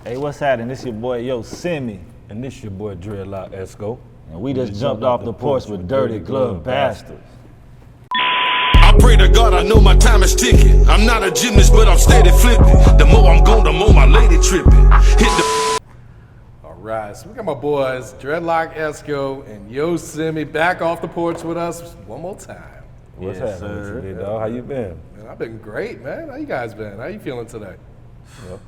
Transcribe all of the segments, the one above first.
Hey, what's happening? This your boy, Simi. And this your boy, Dredloc Esco. And we just jumped off the porch with dirty glove bastards. I pray to God, I know my time is ticking. I'm not a gymnast, but I'm steady flipping. The more I'm gone, the more my lady tripping. Hit the. All right, so we got my boys, Dredloc Esco and Simi, back off the porch with us one more time. What's Yes, happening sir. today, dog? How you been? Man, I've been great, man. How you guys been? How you feeling today? Yep.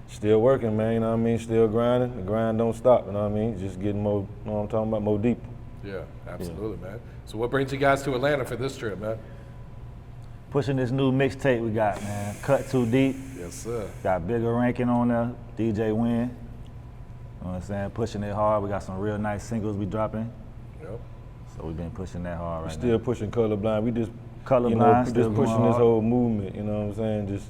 Still working, man, you know what I mean? Still grinding. The grind don't stop, you know what I mean? Just getting more, you know what I'm talking about, more deep. Yeah, absolutely, man. So what brings you guys to Atlanta for this trip, man? Pushing this new mixtape we got, man. Cut Too Deep. Yes, sir. Got Bigga Rankin on there, DJ Winn. You know what I'm saying? Pushing it hard. We got some real nice singles we dropping. Yep. So we've been pushing that hard right Still now. pushing colorblind. We just, Colorblind, you know, still just pushing going this hard. whole movement, you know what I'm saying? Just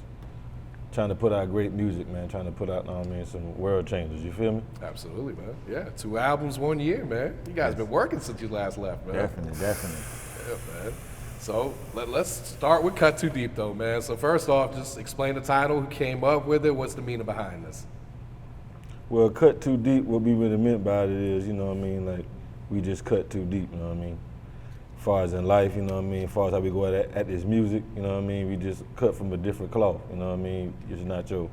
trying to put out great music, man. Trying to put out, you know what I mean, some world changers, you feel me? Absolutely, man. Yeah, 2 albums, 1 year, man. You guys been working since you last left, man. Definitely. Yeah, man. So let's start with Cut Too Deep, though, man. So first off, just explain the title, who came up with it, what's the meaning behind this? Well, cut too deep, what we really meant by it is, you know what I mean, like, we just cut too deep, you know what I mean? As far as in life, you know what I mean, as far as how we go at this music, you know what I mean, we just cut from a different cloth, you know what I mean? It's not your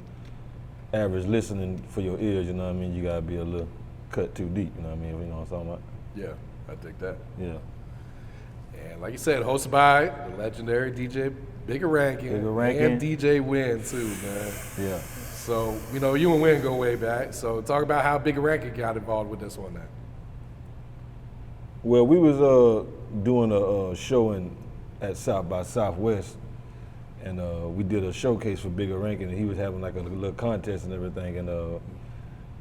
average listening for your ears, you know what I mean? You gotta be a little cut too deep, you know what I mean? You know what I'm talking about? Yeah, I dig that. Yeah. And like you said, hosted by the legendary DJ Bigga Rankin and DJ Winn, too, man. Yeah. So, you know, you and Winn go way back. So talk about how Bigga Rankin got involved with this one now. Well, we was doing a show at South by Southwest, and we did a showcase for Bigga Rankin, and he was having like a little contest and everything, and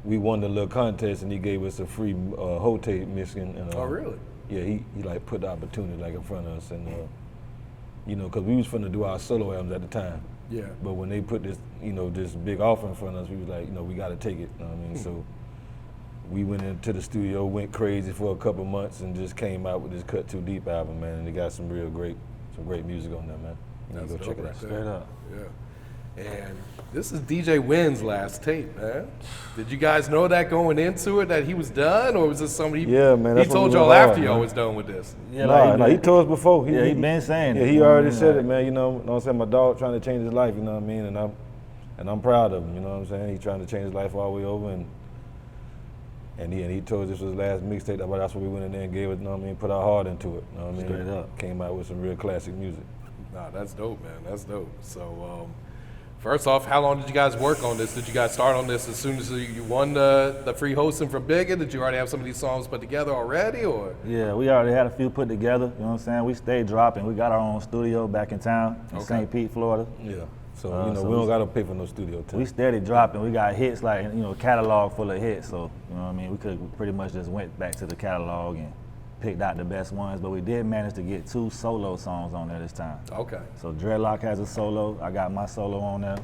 we won the little contest, and he gave us a free whole tape mixing. And, Oh, really? Yeah, he like put the opportunity like in front of us, and you know, cause we was finna do our solo albums at the time. Yeah. But when they put this, you know, this big offer in front of us, we was like, you know, we got to take it. You know what I mean? So we went into the studio, went crazy for a couple months, and just came out with this Cut Too Deep album, man. And it got some great music on there, man. You know, go check it out. Straight up. Yeah. And this is DJ Winn's last tape, man. Did you guys know that going into it, that he was done, or was this something Yeah, man, he that's what told we y'all went hard, after y'all man. was done with this? Yeah, Nah, he told us before. Yeah, he been saying Yeah, it. he You know what I already mean? said it, Like- man. You know what I'm saying? My dog trying to change his life, you know what I mean? And I'm proud of him, you know what I'm saying? He's trying to change his life all the way over, and he told us this was his last mixtape. That's what we went in there and gave it, you know what I mean? Put our heart into it, you know what I mean? Straight up. Came out with some real classic music. Nah, that's dope, man. That's dope. So, first off, how long did you guys work on this? Did you guys start on this as soon as you won the free hosting from Bigga? Did you already have some of these songs put together already, or? Yeah, we already had a few put together, you know what I'm saying? We stayed dropping. We got our own studio back in town in Okay. St. Pete, Florida. Yeah. So, So we don't got to pay for no studio time. We steady dropping. We got hits like, you know, catalog full of hits. So, you know what I mean? We could pretty much just went back to the catalog and picked out the best ones. But we did manage to get 2 solo songs on there this time. Okay. So Dredloc has a solo. I got my solo on there.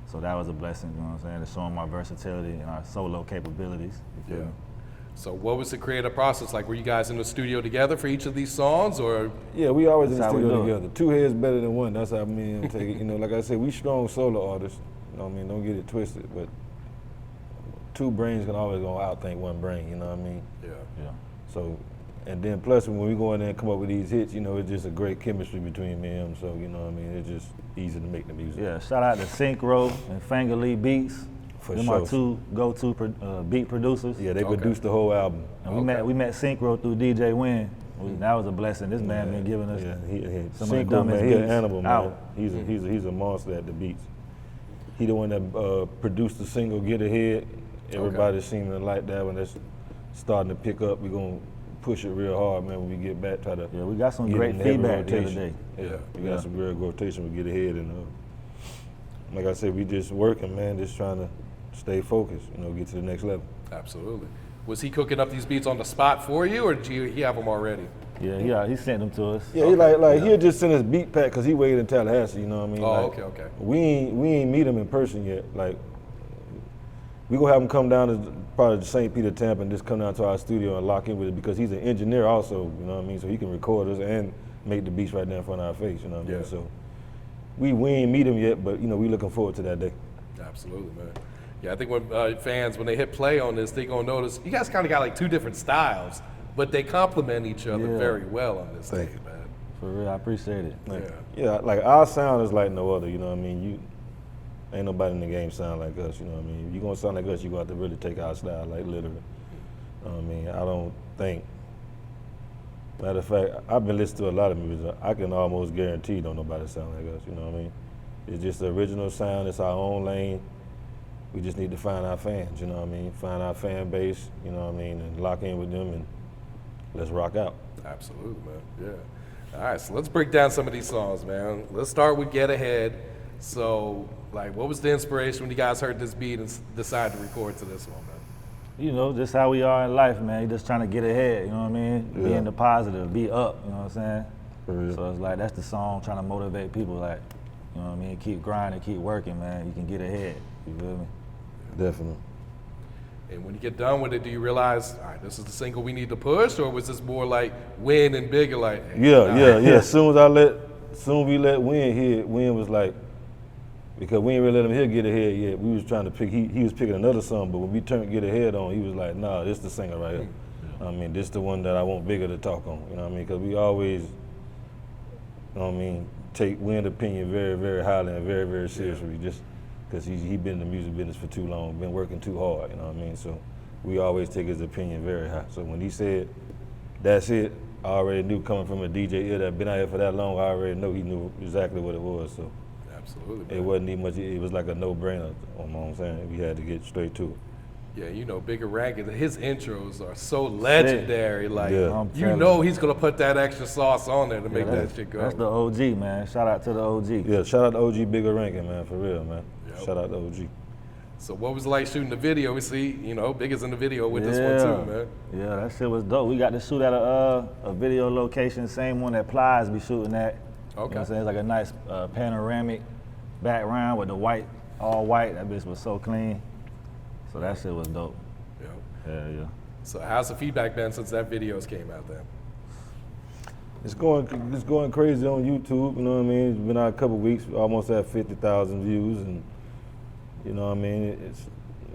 So that was a blessing, you know what I'm saying? To show 'em my versatility and our solo capabilities. You feel Yeah. me? So what was the creative process like? Were you guys in the studio together for each of these songs, or? Yeah, we always in the That's how we studio do it. together. 2 heads better than one. That's how me and him take it. You know, like I said, we strong solo artists. You know what I mean? Don't get it twisted, but 2 brains can always go outthink 1 brain. You know what I mean? Yeah. Yeah. So, and then plus when we go in there and come up with these hits, you know, it's just a great chemistry between me and him. So, you know what I mean? It's just easy to make the music. Yeah, shout out to Synchro and Finger Lee Beats. For They're sure. my 2 go-to beat producers. Yeah, they Okay. produced the whole album. And Okay. we met Synchro through DJ Winn. That was a blessing. This man been giving us Yeah, some of the Synchro, dumbest man, he an beats animal, man. out. He's a monster at the beats. He the one that produced the single "Get Ahead." Everybody seeming to like that when that's starting to pick up. We're gonna push it real hard, man. When we get back, try to Yeah, we got some get great in heavy feedback the other rotation. day. Yeah, we Yeah. got some real rotation. We Get Ahead, and like I said, we just working, man. Just trying to stay focused. You know, get to the next level. Absolutely. Was he cooking up these beats on the spot for you, or did he have them already? Yeah, he sent them to us. Yeah, he like he'll just send us beat pack because he waited in Tallahassee. You know what I mean? Oh, Like, okay. We ain't meet him in person yet. Like, we gonna have him come down to probably St. Peter, Tampa, and just come down to our studio and lock in with it because he's an engineer also. You know what I mean? So he can record us and make the beats right there in front of our face. You know what I mean? Yeah. So we ain't meet him yet, but you know we looking forward to that day. Absolutely, man. Yeah, I think when fans, when they hit play on this, they gonna notice you guys kind of got like two different styles, but they complement each other very well on this thing, man. For real, I appreciate it. Yeah, like our sound is like no other, you know what I mean? Ain't nobody in the game sound like us, you know what I mean? If you gonna sound like us, you got to really take our style, like literally. You know what I mean? I don't think, matter of fact, I've been listening to a lot of music. I can almost guarantee don't nobody sound like us, you know what I mean? It's just the original sound, it's our own lane. We just need to find our fans, you know what I mean? Find our fan base, you know what I mean? And lock in with them and let's rock out. Absolutely, man, yeah. All right, so let's break down some of these songs, man. Let's start with Get Ahead. So, like, what was the inspiration when you guys heard this beat and decided to record to this one, man? You know, just how we are in life, man. You just trying to get ahead, you know what I mean? Yeah. Be in the positive, be up, you know what I'm saying? For real. So it's like, that's the song, trying to motivate people, like, you know what I mean? Keep grinding, keep working, man. You can get ahead, you feel me? Definitely. And when you get done with it, do you realize, all right, this is the single we need to push, or was this more like Winn and Bigga, like, hey, Yeah. As soon we let Winn hit, Winn was like, because we ain't really let him hear Get Ahead yet. We was trying to pick, he was picking another song, but when we turned Get Ahead on, he was like, nah, this the singer right here. I mean, this the one that I want Bigga to talk on, you know what I mean? Because we always, you know what I mean, take Winn's opinion very, very highly and very, very seriously, just because he been in the music business for too long, been working too hard, you know what I mean? So we always take his opinion very high. So when he said, that's it, I already knew coming from a DJ ear that been out here for that long, I already know he knew exactly what it was. So absolutely, man. it wasn't even much, it was like a no-brainer, you know what I'm saying? We had to get straight to it. Yeah, you know, Bigga Rankin, his intros are so legendary. Like, Yeah. you know he's going to put that extra sauce on there to make that shit go. That's the OG, man. Shout out to the OG. Yeah, shout out to OG Bigga Rankin, man, for real, man. Yep. Shout out to OG. So what was it like shooting the video? We see, you know, Bigga's in the video with this one too, man. Yeah, that shit was dope. We got to shoot at a video location, same one that Plies be shooting at. Okay. You know what I'm saying? It's like a nice panoramic background with the white, all white. That bitch was so clean. So that shit was dope. Yeah. Yeah. So how's the feedback been since that videos came out then? It's going crazy on YouTube, you know what I mean? It's been out a couple weeks, almost at 50,000 views, and you know what I mean?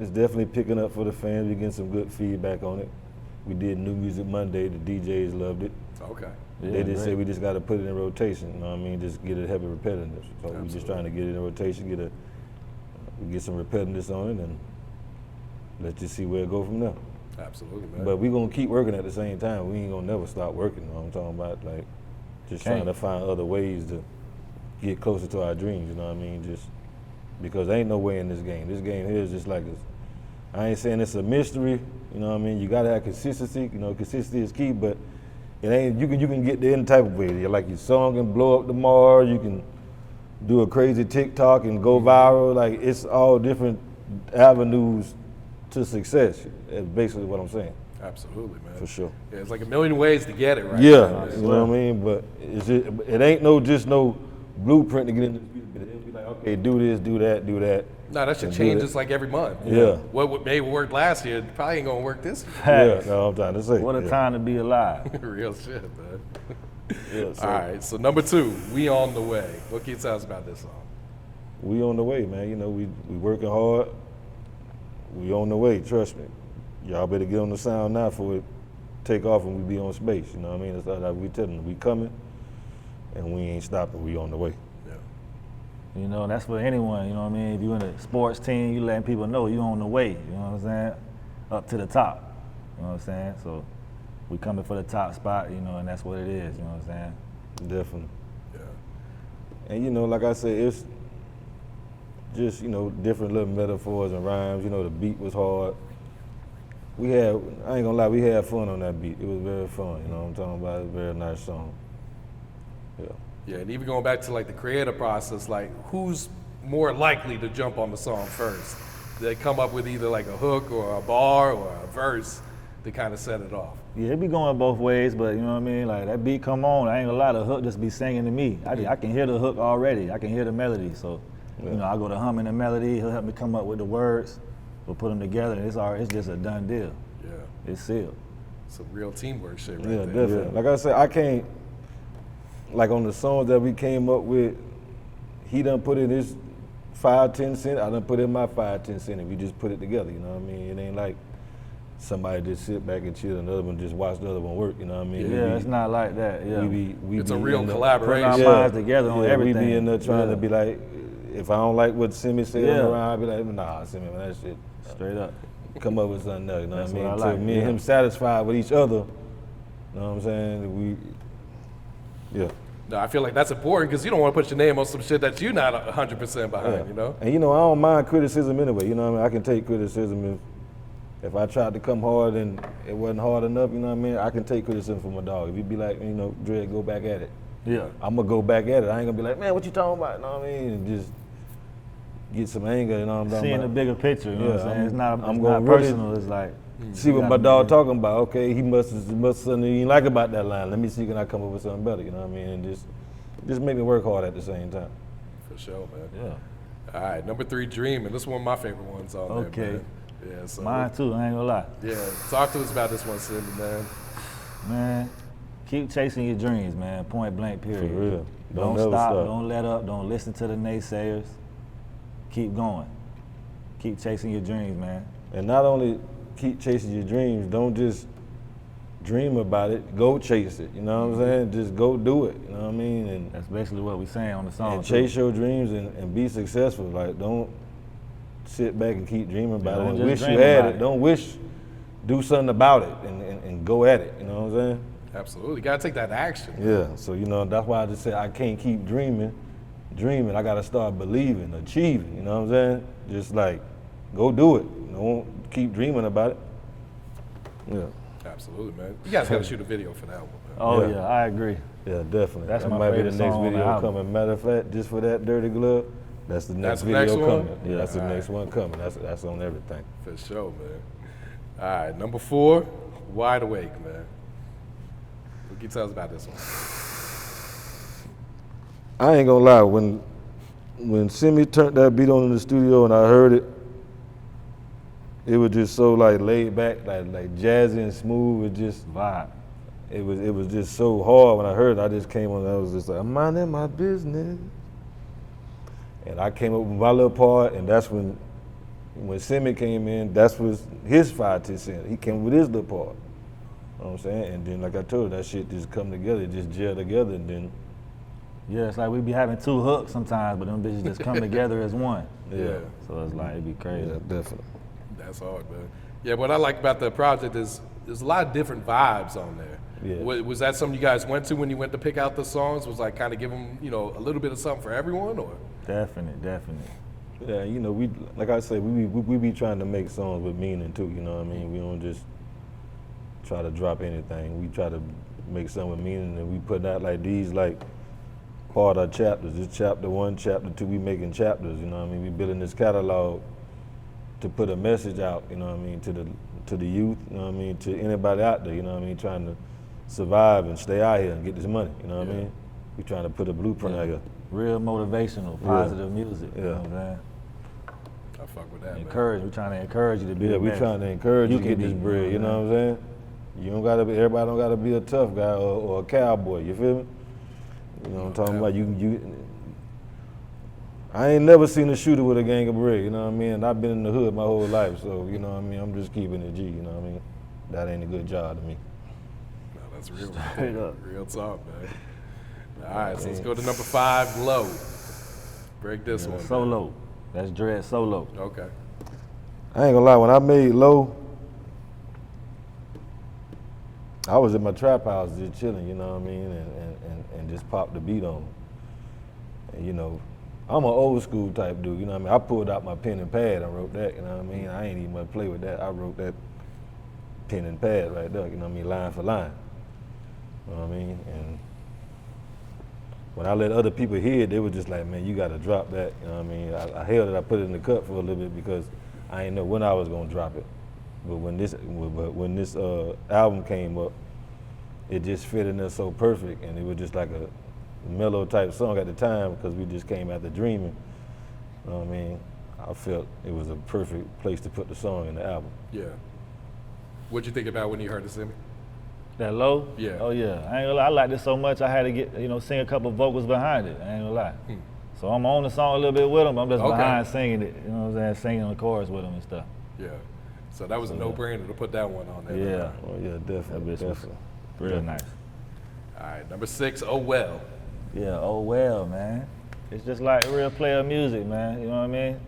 It's definitely picking up for the fans. We're getting some good feedback on it. We did New Music Monday, the DJs loved it. Okay. Yeah, They just great. said we just got to put it in rotation, you know what I mean? Just get it heavy repetitiveness. So we're just trying to get it in rotation, get some repetitiveness on it, and let's just see where it go from there. Absolutely, man. But we're going to keep working at the same time. We ain't going to never stop working, you know what I'm talking about? Like, just trying to find other ways to get closer to our dreams, you know what I mean? Just because there ain't no way in this game. This game here is just like this. I ain't saying it's a mystery, you know what I mean? You got to have consistency, you know, consistency is key, but it ain't, you can get there any type of way. Like your song can blow up tomorrow, you can do a crazy TikTok and go viral. Like, it's all different avenues to success. That's basically what I'm saying. Absolutely, man. For sure. Yeah, it's like a million ways to get it, right? Yeah, you know what I mean? But it ain't just no blueprint to get into the music business. It'll be like, okay, do this, do that, do that. No, that should and do change that. just like every month. Yeah. What maybe worked last year probably ain't gonna work this year. Yeah, no, I'm trying to say. What a time to be alive. Real shit, man. Yeah, so All right, so number 2, We On The Way. What can you tell us about this song? we on the way, man. You know, we working hard. We on the way, trust me. Y'all better get on the sound now for it take off and we be on space. You know what I mean? That's how we telling them. We coming and we ain't stopping. We on the way. Yeah. You know, that's for anyone, you know what I mean? If you're in a sports team, you letting people know you on the way, you know what I'm saying? Up to the top, you know what I'm saying? So we coming for the top spot, you know, and that's what it is, you know what I'm saying? Definitely. Yeah. And you know, like I said, it's just, you know, different little metaphors and rhymes. You know, the beat was hard. I ain't gonna lie, we had fun on that beat. It was very fun, you know what I'm talking about? It's a very nice song. Yeah. Yeah, and even going back to like the creative process, like who's more likely to jump on the song first? They come up with either like a hook or a bar or a verse to kind of set it off. Yeah, it be going both ways, but you know what I mean? Like that beat come on, I ain't gonna lie, the hook just be singing to me. I can hear the hook already, I can hear the melody. So, you know, I go to humming the melody, he'll help me come up with the words, we'll put them together, and it's just a done deal. Yeah. It's sealed. Some real teamwork shit right Yeah, there. definitely. Yeah. Like I said, I can't, like on the songs that we came up with, he done put in his 5, 10 cents, I done put in my 5, 10 cents, and we just put it together, you know what I mean? It ain't like somebody just sit back and chill and the other one just watch the other one work, you know what I mean? Yeah, it's not like that, yeah. It's a real Putting collaboration. our minds together on everything. We be in there trying to be like, if I don't like what Simi said around, I be like, nah, Simi, man, that shit. Straight up. Come up with something else, you know That's what I mean? what I like, So me and him satisfied with each other, you know what I'm saying? No, I feel like that's important because you don't want to put your name on some shit that you're not 100% behind, you know? And you know, I don't mind criticism anyway, you know what I mean? I can take criticism if I tried to come hard and it wasn't hard enough, you know what I mean? I can take criticism from a dog. If you be like, you know, Dred, go back at it. Yeah. I'm gonna go back at it. I ain't gonna be like, man, what you talking about? You know what I mean? And just get some anger, you know what I'm talking Seeing about? the bigger picture, you know what I'm saying? It's not gonna personal, it's like. See what my dog talking about. Okay, he must something he ain't like about that line. Let me see, can I come up with something better, you know what I mean? And just make me work hard at the same time. For sure, man. Yeah. All right, number 3, Dreamin'. This is one of my favorite ones on there, man. Yeah, so Mine too, I ain't gonna lie. Yeah, talk to us about this one, Simi, man. Man, keep chasing your dreams, man. Point blank, period. For real. Don't never stop, don't let up, don't listen to the naysayers. Keep going. Keep chasing your dreams, man. And not only keep chasing your dreams, don't just dream about it, go chase it, you know what I'm saying? Just go do it, you know what I mean? And That's basically what we saying on the song. and chase your dreams and be successful. Like, don't sit back and keep dreaming about it and don't just wish you dream had about it. it. Don't wish, do something about it and go at it, you know what I'm saying? Absolutely, gotta take that action. Yeah, so you know, that's why I just say I can't keep dreaming. I gotta start believing, achieving, you know what I'm saying? Just like, go do it. Don't keep dreaming about it. Yeah. Absolutely, man. You guys gotta shoot a video for that one, man. Oh Yeah. yeah, I agree. Yeah, definitely. That's that my might be the favorite next song on the video album. coming. Matter of fact, just for that Dirty Glove, that's the next That's the video next one? coming. Yeah, that's the All next right. one coming. That's on everything. For sure, man. All right, number 4, Wide Awake, man. What can you tell us about this one? I ain't gonna lie, when Simi turned that beat on in the studio and I heard it, it was just so like laid back, like jazzy and smooth. It just Vibe. it was just so hard when I heard it. I just came on, I was just like, I'm minding my business. And I came up with my little part, and that's when Simi came in, that's was his 5, 10 cents. He came with his little part. You know what I'm saying? And then like I told you, that shit just come together, it just gel together, and then Yeah, it's like we be having 2 hooks sometimes, but them bitches just come together as one. yeah. So it's like, it'd be crazy. Yeah, definitely. That's hard, man. Yeah, what I like about the project is there's a lot of different vibes on there. Yeah. Was that something you guys went to when you went to pick out the songs? Was like kind of give them, you know, a little bit of something for everyone, or? Definitely. Yeah, you know, we like I said, we be trying to make songs with meaning too. You know what I mean? We don't just try to drop anything. We try to make something with meaning, and we put out like these like part of chapters. This chapter 1, chapter 2. We making chapters. You know what I mean? We building this catalog to put a message out. You know what I mean? To the youth. You know what I mean? To anybody out there. You know what I mean? Trying to survive and stay out here and get this money. You know what I mean? We trying to put a blueprint out here. Real motivational, positive music. You know what I'm saying? I fuck with that, man. Encourage. We're trying to encourage you to be Yeah, the we best. trying to encourage you to can get this be, bread, you know what I'm saying? You don't gotta be, everybody don't gotta be a tough guy or a cowboy, you feel me? You know what I'm talking about? I ain't never seen a shooter with a gang of bread, you know what I mean? And I've been in the hood my whole life, so you know what I mean? I'm just keeping it G, you know what I mean? That ain't a good job to me. No, that's real. Straight up. Real talk, man. All right, so let's go to number 5, Low. Break this one. Solo. That's Dred Solo. Okay. I ain't gonna lie, when I made Low, I was in my trap house just chilling, you know what I mean, and just popped the beat on. And you know, I'm an old school type dude, you know what I mean? I pulled out my pen and pad and wrote that, you know what I mean? I ain't even gonna play with that. I wrote that pen and pad right there, you know what I mean, line for line. You know what I mean? And when I let other people hear it, they were just like, man, you gotta drop that, you know what I mean? I held it, I put it in the cut for a little bit because I didn't know when I was gonna drop it. But when this album came up, it just fit in there so perfect, and it was just like a mellow type song at the time because we just came after Dreaming. You know what I mean? I felt it was a perfect place to put the song in the album. Yeah. What'd you think about when you heard the Simi? That Low? Yeah. Oh yeah. I ain't gonna lie, I liked it so much I had to get, sing a couple vocals behind it. I ain't gonna lie. So I'm on the song a little bit with him. I'm just Okay. behind singing it. You know what I'm saying? Singing the chorus with him and stuff. Yeah. So that was a no-brainer to put that one on there. Yeah. Oh yeah, definitely, That bitch was definitely. real nice. All right, number 6, Oh Well. Yeah, oh well, man. It's just like real player music, man. You know what I mean?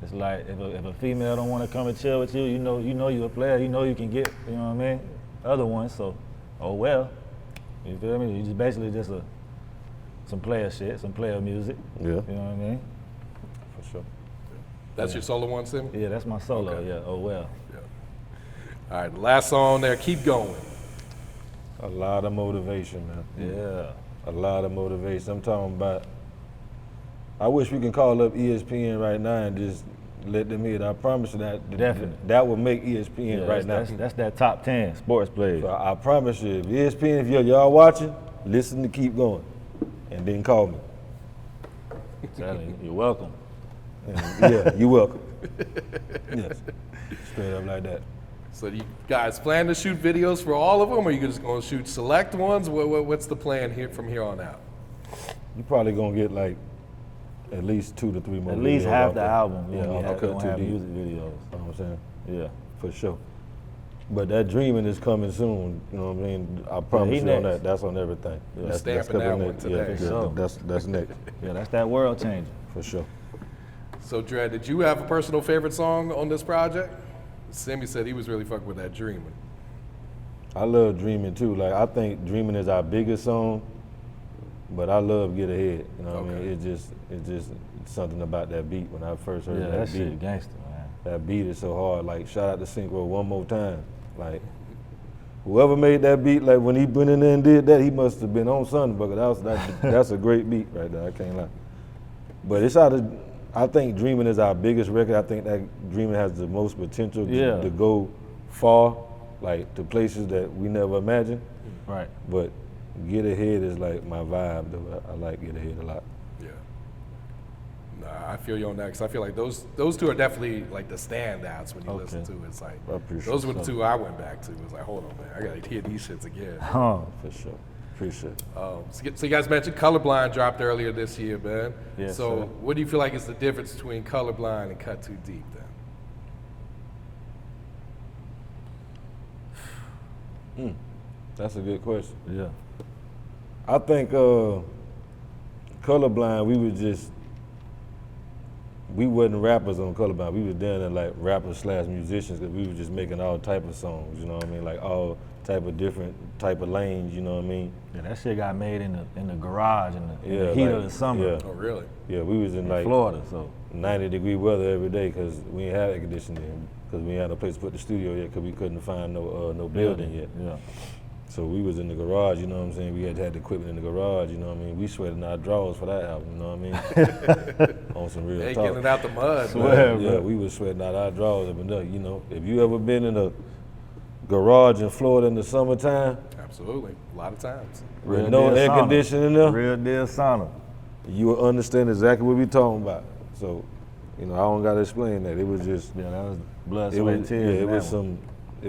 It's like if a female don't want to come and chill with you, you know you a player. You know you can get, you know what I mean, other ones. So, oh well. You feel me? You just basically just some player shit, some player music. Yeah, You know what I mean? for sure. That's your solo one, Sim? Yeah, that's my solo. Okay. Yeah, oh well. All right, the last song there, Keep Going. A lot of motivation, man. Yeah. A lot of motivation. I'm talking about. I wish we can call up ESPN right now and just let them hear it. I promise you Definitely. that would make ESPN Yeah, right now. that's that top 10 sports plays. So I promise you, if ESPN, if y'all watching, listen to Keep Going, and then call me. Telling you, you're welcome. And yeah, you're welcome. Yes, straight up like that. So you guys plan to shoot videos for all of them, or are you just going to shoot select ones? What's the plan here from here on out? You probably gonna get like at least 2 to 3 more. At least videos half off the that. album. Yeah, we I'll have, cut gonna too have deep. music videos. You know what I'm saying? Yeah. For sure. But that dreaming is coming soon. You know what I mean? I promise he you on next. that. That's on everything. Yeah. That's Stamping coming that one next. today. Yeah, For sure. that's next Yeah, that's that world changer. for sure. So Dred, did you have a personal favorite song on this project? Simi said he was really fucking with that Dreaming. I love dreaming too. Like I think dreaming is our biggest song, but I love Get Ahead. You know what I mean? Okay. It's just something about that beat when I first heard Yeah, that that beat. shit gangster, man. That beat is so hard. Like shout out to Synchro one more time. Like whoever made that beat, like when he went in there and did that, he must have been on something. But that's a great beat right there. I can't lie. But it's out of. I think Dreaming is our biggest record. I think that Dreaming has the most potential to go far, like to places that we never imagined. Right. But Get Ahead is like my vibe, though. I like Get Ahead a lot. Yeah. Nah, I feel you on that because I feel like those two are definitely like the standouts when you listen to it. It's like I appreciate those were the it. two I went back to. It was like, hold on, man, I gotta hear these shits again. Huh. For sure. Appreciate it. So you guys mentioned Colorblind dropped earlier this year, man. Yes, so sir. what do you feel like is the difference between Colorblind and Cut Too Deep then? That's a good question. Yeah. I think Colorblind, we wasn't rappers on Colorblind. We was down there like rappers / musicians because we were just making all type of songs, you know what I mean? Like all type of different type of lanes, you know what I mean? Yeah, that shit got made in the garage in the Yeah, heat like- of the summer yeah. Oh, really? Yeah, we was in like Florida, so 90-degree weather every day because we didn't have air conditioning because we ain't had a place to put the studio yet because we couldn't find no building yet. Yeah. So we was in the garage, you know what I'm saying? We had to have the equipment in the garage, you know what I mean? We sweating our drawers for that album, you know what I mean? On some real They talk. getting it out the mud, Swear. man. Yeah, we was sweating out our drawers. But you know, if you ever been in a garage in Florida in the summertime Absolutely. A lot of times. with no deal air sauna. conditioning there, Real deal sauna. you will understand exactly what we talking about. So, you know, I don't gotta explain that. It was just, Yeah, that was blood, it sweat, and was, tears. in it that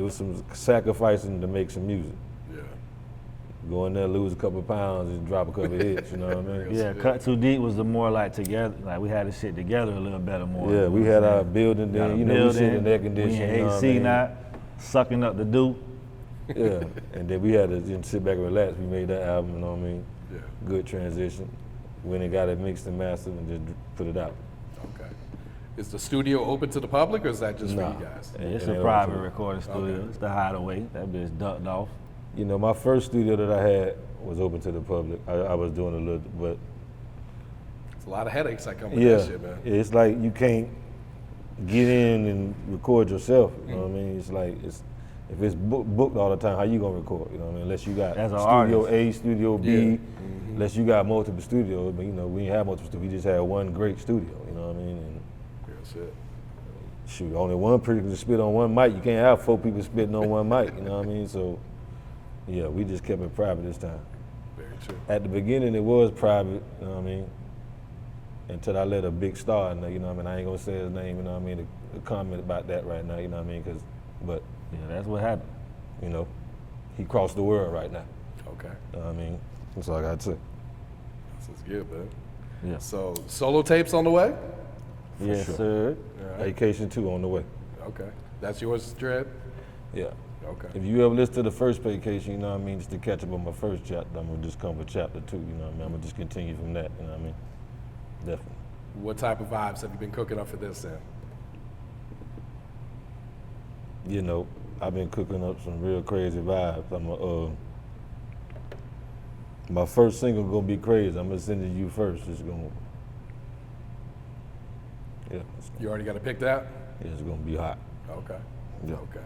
was one. some sacrificing to make some music. Yeah. Go in there, lose a couple of pounds, and drop a couple of hits. You know what I mean? Yeah, Cut Too Deep was the more like together, like we had the shit together a little better more. Yeah, you know we what had I'm our saying? building Got a then. You know, we sit in air We conditioning. in you know what I AC mean? now, sucking up the dew. Yeah, and then we had to just sit back and relax. We made that album, you know what I mean? Yeah. Good transition. When it got it mixed and mastered and just put it out. Okay. Is the studio open to the public, or is that just Nah. for you guys? Yeah, it's It a ain't private open. recording studio. Okay. It's the hideaway. That bitch ducked off. You know, my first studio that I had was open to the public. I was doing a little, but It's a lot of headaches that come with yeah, that shit, man. it's like you can't get in and record yourself. You know what I mean? It's like if it's booked all the time, how you gonna record? You know what I mean? Unless you got As an studio artist. A, studio B, Yeah. unless you got multiple studios. But you know, we didn't have multiple studios. We just had one great studio. You know what I mean? And Real shit. shoot, only one person can spit on one mic. You can't have 4 people spitting on one mic. You know what I mean? So yeah, we just kept it private this time. Very true. At the beginning, it was private. You know what I mean? Until I let a big star in there. You know what I mean? I ain't gonna say his name. You know what I mean? To comment about that right now. You know what I mean? But Yeah, that's what happened. you know, he crossed the world right now. Okay. You know what I mean? That's all I got to say. This is good, man. Yeah. So solo tapes on the way? Yes, sure. sir. Vacation 2 on the way. Okay. That's yours, Dred? Yeah. Okay. If you ever listen to the first vacation, you know what I mean, just to catch up on my first chapter, I'm gonna just come with chapter 2, you know what I mean? I'm gonna just continue from that, you know what I mean? Definitely. What type of vibes have you been cooking up for this then? You know, I've been cooking up some real crazy vibes. My first single gonna be crazy. I'm gonna send it to you first. It's gonna, You already got it picked out? it's gonna be hot. Okay. Yeah. Okay.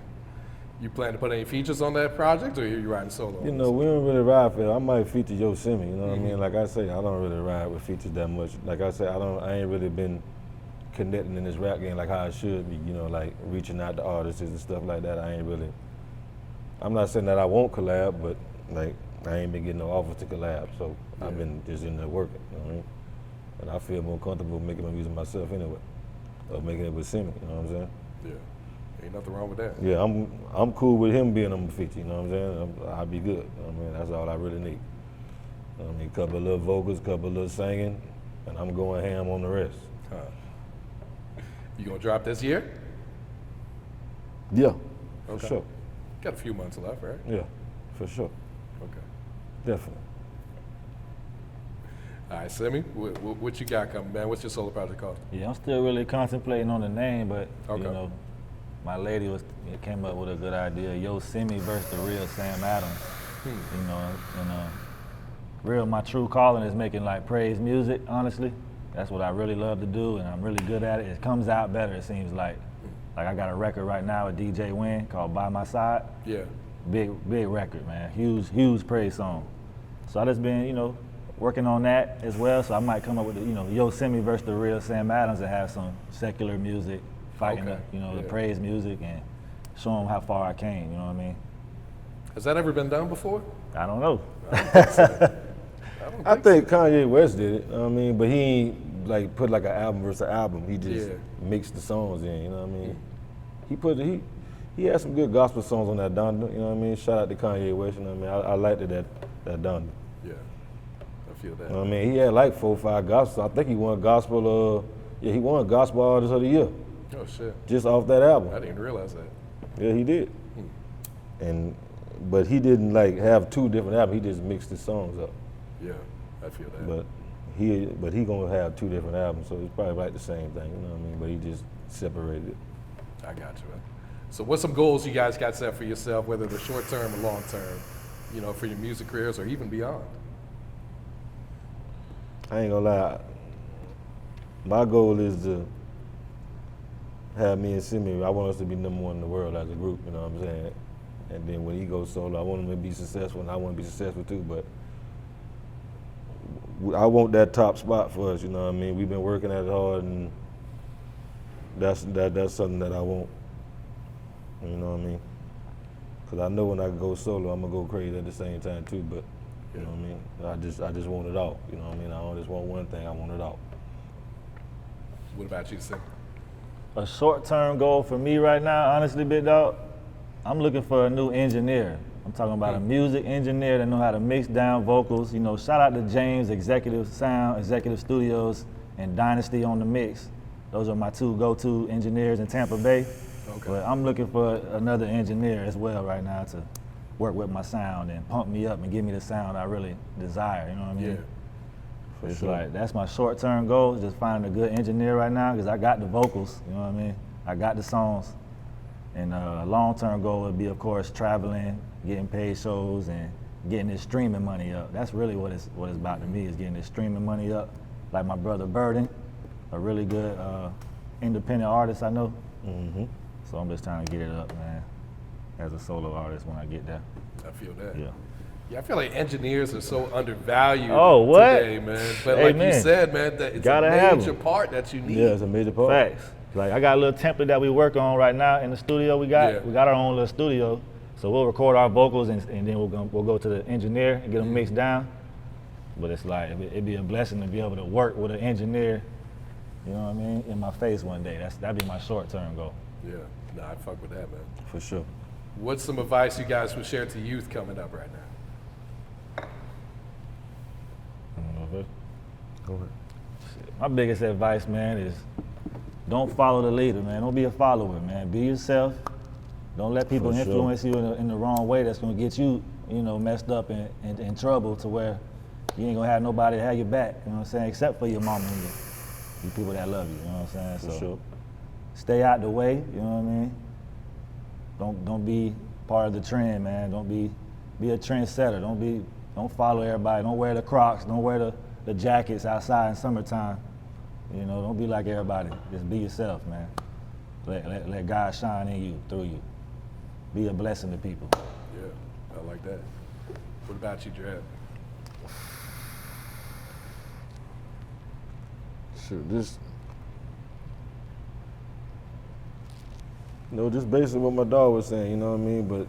You plan to put any features on that project, or are you riding solo? You know, we don't really ride for it. I might feature Simi, you know what I mean? Like I say, I don't really ride with features that much. Like I say, I ain't really been connecting in this rap game like how I should be, you know, like reaching out to artists and stuff like that. I'm not saying that I won't collab, but like I ain't been getting no offers to collab, so I've been just in there working, you know what I mean? And I feel more comfortable making my music myself anyway, or making it with Simi, you know what I'm saying? Yeah. Ain't nothing wrong with that. Yeah, I'm cool with him being on the feature, you know what I'm saying? I'll be good, you know what I mean? That's all I really need. You know what I mean, couple of little vocals, couple of little singing, and I'm going ham on the rest. You gonna drop this year? Yeah, for Okay. sure. Got a few months left, right? Yeah, for sure. Okay. Definitely. All right, Simi, what you got coming, man? What's your solo project called? Yeah, I'm still really contemplating on the name, but Okay. you know, my lady came up with a good idea. Simi versus the real Sam Adams. You know, and my true calling is making like praise music. Honestly, that's what I really love to do, and I'm really good at it. It comes out better. It seems like I got a record right now with DJ Winn called "By My Side." Yeah. Big record, man. Huge praise song. So I just been working on that as well. So I might come up with Simi versus the real Sam Adams and have some secular music fighting Okay. the praise music and show them how far I came. You know what I mean? Has that ever been done before? I don't know. I think Kanye West did it, you know what I mean? But he ain't like put like an album versus album. He just mixed the songs in, you know what I mean? He had some good gospel songs on that Donda, you know what I mean? Shout out to Kanye West, you know what I mean? I liked it, that Donda. Yeah. I feel that. You know what I mean? He had like 4 or 5 gospel. I think he won he won Gospel Artist of the Year Oh, shit. just off that album. I didn't realize that. Yeah, he did. But he didn't like have 2 different albums. He just mixed his songs up. Yeah, I feel that. But he gonna have 2 different albums, so it's probably like the same thing, you know what I mean? But he just separated it. I got you, man. So what's some goals you guys got set for yourself, whether they're short term or long term, for your music careers or even beyond? I ain't gonna lie. My goal is to have me and Simi. I want us to be number 1 in the world as a group, you know what I'm saying? And then when he goes solo, I want him to be successful, and I want to be successful too, but I want that top spot for us, you know what I mean? We've been working at it hard, and that's something that I want, you know what I mean? Because I know when I go solo, I'm going to go crazy at the same time too, but you know what I mean? I just want it all, you know what I mean? I don't just want one thing, I want it all. What about you, Sim? A short-term goal for me right now, honestly, big dog, I'm looking for a new engineer. I'm talking about a music engineer that know how to mix down vocals. Shout out to James, Executive Sound, Executive Studios, and Dynasty on the mix. Those are my 2 go-to engineers in Tampa Bay. Okay. But I'm looking for another engineer as well right now to work with my sound and pump me up and give me the sound I really desire, you know what I mean? Yeah. It's like, that's my short-term goal, is just finding a good engineer right now, because I got the vocals, you know what I mean? I got the songs. And a long-term goal would be, of course, traveling, getting paid shows, and getting this streaming money up. That's really what it's about to me, is getting this streaming money up. Like my brother Burden, a really good independent artist I know. So I'm just trying to get it up, man, as a solo artist when I get there. I feel that. Yeah. Yeah, I feel like engineers are so undervalued what? today, man. But like you said, man, that it's Gotta a have major 'em. part that you need. Yeah, it's a major part. Facts. Like, I got a little template that we work on right now in the studio we got. Yeah. We got our own little studio. So we'll record our vocals and then we'll go to the engineer and get them mixed down. But it's like, it'd be a blessing to be able to work with an engineer, you know what I mean, in my face one day. That'd be my short-term goal. Yeah, nah, I fuck with that, man. For sure. What's some advice you guys would share to youth coming up right now? Go ahead. My biggest advice, man, is don't follow the leader, man. Don't be a follower, man. Be yourself. Don't let people For sure. influence you in the wrong way that's gonna get you, messed up and in trouble to where you ain't gonna have nobody to have your back, you know what I'm saying, except for your mama and you people that love you, you know what I'm saying? For sure. Stay out the way, you know what I mean? Don't be part of the trend, man. Don't be a trendsetter. Don't follow everybody. Don't wear the Crocs. Don't wear the jackets outside in summertime. Don't be like everybody. Just be yourself, man. Let God shine in you, through you. Be a blessing to people. Yeah, I like that. What about you, Dred? Shoot, just basically what my dog was saying, you know what I mean? But,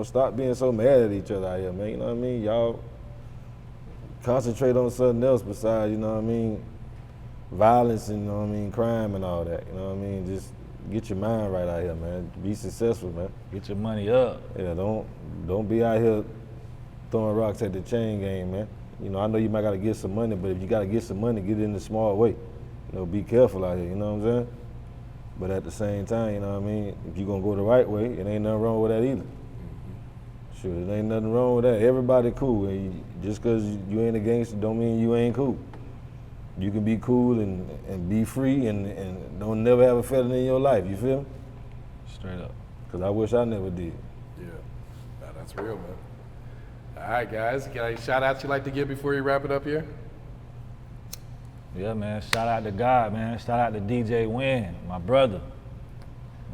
stop being so mad at each other out here, man, you know what I mean? Y'all concentrate on something else besides, violence and, crime and all that, you know what I mean? Just get your mind right out here, man. Be successful, man. Get your money up. Yeah, don't be out here throwing rocks at the chain game, man. I know you might gotta get some money, but if you gotta get some money, get it in a small way. Be careful out here, you know what I'm saying? But at the same time, you know what I mean? If you're gonna go the right way, it ain't nothing wrong with that either. Sure, it ain't nothing wrong with that. Everybody cool. And just cause you ain't a gangster don't mean you ain't cool. You can be cool and be free and don't never have a felony in your life, you feel me? Straight up. Cause I wish I never did. Yeah, that's real, man. All right, guys, got any shout outs you'd like to give before you wrap it up here? Yeah, man, shout out to God, man. Shout out to DJ Winn, my brother.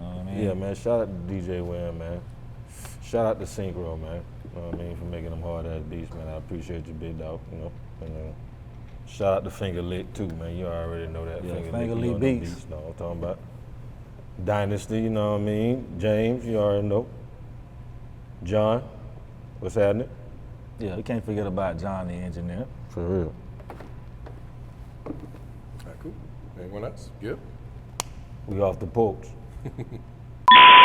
You know what I mean? Yeah, man, shout out to DJ Winn, man. Shout out to Synchro, man. You know what I mean, for making them hard ass beats, man. I appreciate you, big dog, And shout out to Finger Lick too, man. You already know that. Yeah, Finger you Lick know them beats. No, I'm talking about Dynasty, you know what I mean? James, you already know. John, what's happening? Yeah, we can't forget about John the engineer. For real. All right, cool. Anyone else? Good? We off the porch.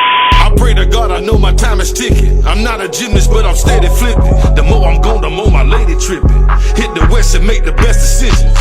I pray to God, I know my time is ticking. I'm not a gymnast, but I'm steady flipping. The more I'm gone, the more my lady tripping. Hit the west and make the best decisions.